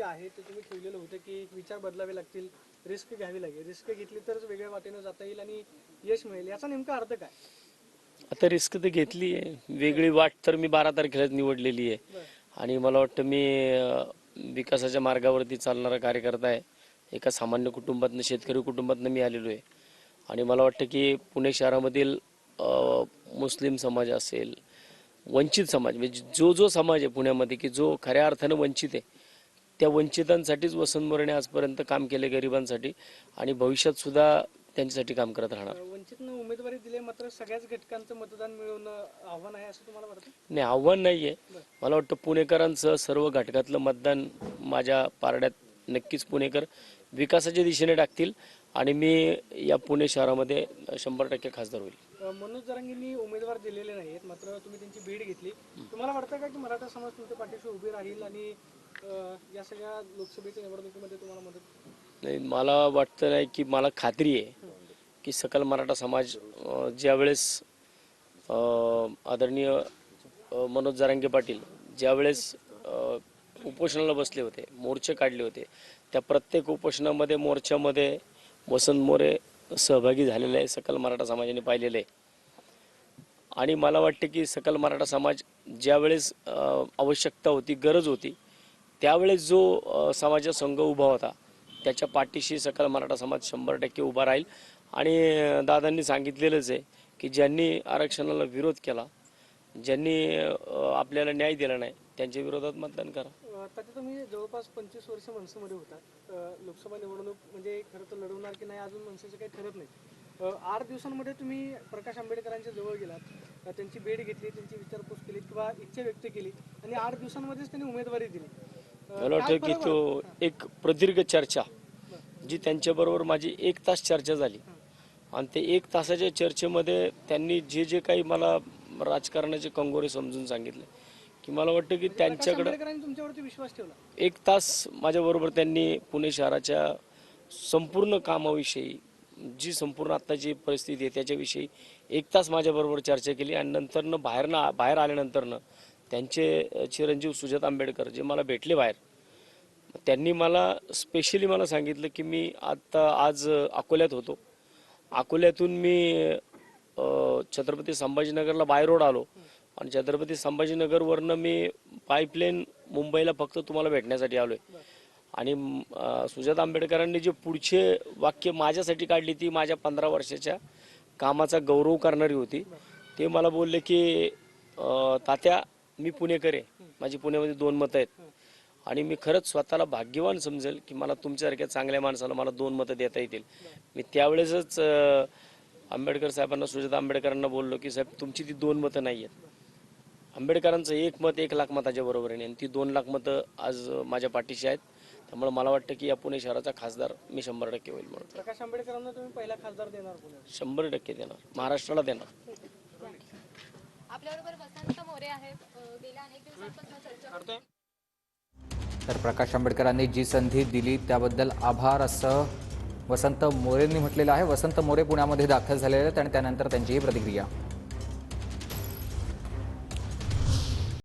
जे आहे ते तुम्ही ठेवलेलं होतं की विचार बदलावे लागतील, रिस्क घ्यावी लागेल, रिस्क घेतली तरच वेगळ्या वाटेनं जाता येईल आणि यश मिळेल, याचा नेमका अर्थ काय? आता रिस्क तर घेतली आहे, वेगळी वाट तर मी 12 तारखेलाच निवडलेली आहे आणि मला वाटतं मी विकासाच्या मार्गावरती चालणारा कार्यकर्ता आहे. एका सामान्य कुटुंबातनं, शेतकरी कुटुंबातनं मी आलेलो आहे आणि मला वाटतं की पुणे शहरामधील मुस्लिम समाज असेल, वंचित समाज, म्हणजे जो समाज आहे पुण्यामध्ये की जो खऱ्या अर्थानं वंचित आहे, त्या वंचितांसाठीच वसंत मोरेने आजपर्यंत काम केले, गरिबांसाठी, आणि भविष्यात सुद्धा त्यांच्यासाठी काम करत राहणार. वंचितनं उमेदवारी दिली, मात्र सगळ्याच घटकांचं मतदान मिळवणं आव्हान आहे असं तुम्हाला वाटतं? नाही, आव्हान नाही आहे. मला वाटतं पुणेकरांचं सर्व घटकातलं मतदान माझ्या पारड्यात नक्कीच पुणेकर विकासाच्या दिशेने टाकतील आणि मी या पुणे शहरामध्ये 100% खासदार होईल. मनोज जरांगेंनी उमेदवार दिलेले नाहीत, मात्र तुम्ही त्यांची भेट घेतली. तुम्हाला वाटतं का की मराठा समाज तुमच्या पाठीशी उभी राहील आणि या सगळ्या लोकसभेच्या निवडणुकीमध्ये तुम्हाला मदत? नाही, मला वाटतं नाही की मला खात्री आहे की सकल मराठा समाज ज्यावेळेस आदरणीय मनोज जरांगे पाटील ज्यावेळेस उपोषणाला बसले होते, मोर्चे काढले होते, त्या प्रत्येक उपोषणामध्ये, मोर्चामध्ये वसंत मोरे सहभागी झालेले आहे, सकल मराठा समाजाने पाहिलेलं आहे. आणि मला वाटतं की सकल मराठा समाज ज्यावेळेस आवश्यकता होती, गरज होती, त्यावेळेस जो समाजाचा संघ उभा होता त्याच्या पाठीशी सकल मराठा समाज 100% उभा राहील. आणि दादांनी सांगितलेलंच आहे की ज्यांनी आरक्षणाला विरोध केला, ज्यांनी आपल्याला न्याय दिला नाही, त्यांच्या विरोधात मतदान करा. आता तुम्ही जवळपास 25 वर्ष मनसेमध्ये होता. लोकसभा निवडणूक म्हणजे खरं तर लढवणार की नाही अजून मनसेचं काही ठरत नाही. 8 दिवसांमध्ये तुम्ही प्रकाश आंबेडकरांच्या जवळ गेलात, त्यांची भेट घेतली, त्यांची विचारपूस केली किंवा इच्छा व्यक्त केली आणि 8 दिवसांमध्येच त्यांनी उमेदवारी दिली. मला वाटतं की तो एक प्रदीर्घ चर्चा जी त्यांच्याबरोबर माझी 1 तास चर्चा झाली आणि ते 1 तासाच्या चर्चेमध्ये त्यांनी जे जे काही मला राजकारणाचे कंगोरे समजून सांगितले की मला वाटतं की त्यांच्याकडे तुमच्यावरती विश्वास ठेवला. 1 तास माझ्याबरोबर त्यांनी पुणे शहराच्या संपूर्ण कामाविषयी, जी संपूर्ण आत्ताची परिस्थिती आहे त्याच्याविषयी 1 तास माझ्याबरोबर चर्चा केली. आणि नंतरनं बाहेर आल्यानंतरनं त्यांचे चिरंजीव सुजात आंबेडकर जे मला भेटले बाहेर, त्यांनी मला स्पेशली मला सांगितलं की मी आज अकोल्यात होतो, अकोल्यातून मी छत्रपती संभाजीनगरला बाय रोड आलो आणि छत्रपती संभाजीनगरवरनं मी पाईपलाईन मुंबईला फक्त तुम्हाला भेटण्यासाठी आलोय. आणि सुजात आंबेडकरांनी जे पुढचे वाक्य माझ्यासाठी काढली ती माझ्या 15 वर्षाच्या कामाचा गौरव करणारी होती. ते मला बोलले की तात्या, मी पुणेकर आहे, माझी पुण्यामध्ये 2 मतं आहेत आणि मी खरंच स्वतःला भाग्यवान समजेल की मला तुमच्यासारख्या चांगल्या माणसाला मला 2 मतं देता येतील. मी त्यावेळेसच आंबेडकर साहेबांना, सुजात आंबेडकरांना बोललो की साहेब, तुमची ती 2 मतं नाही आहेत, आंबेडकरांचं 1 मत 1 लाख मताच्या बरोबर आहे आणि ती 2 लाख मतं आज माझ्या पाठीशी आहेत. त्यामुळे मला वाटतं की या पुणे शहराचा खासदार मी 100% होईल. म्हणून प्रकाश आंबेडकरांना तुम्ही पहिला खासदार देणार? 100% देणार, महाराष्ट्राला देणार. आपल्याबरोबर वसंत मोरे आहेत. गेल्या अनेक दिवसांपासून चर्चा. तर प्रकाश आंबेडकरांनी जी संधी दिली त्याबद्दल आभार असं वसंत मोरेंनी म्हटलेलं आहे. वसंत मोरे पुण्यामध्ये दाखल झालेले आहेत आणि त्यानंतर त्यांची ही प्रतिक्रिया.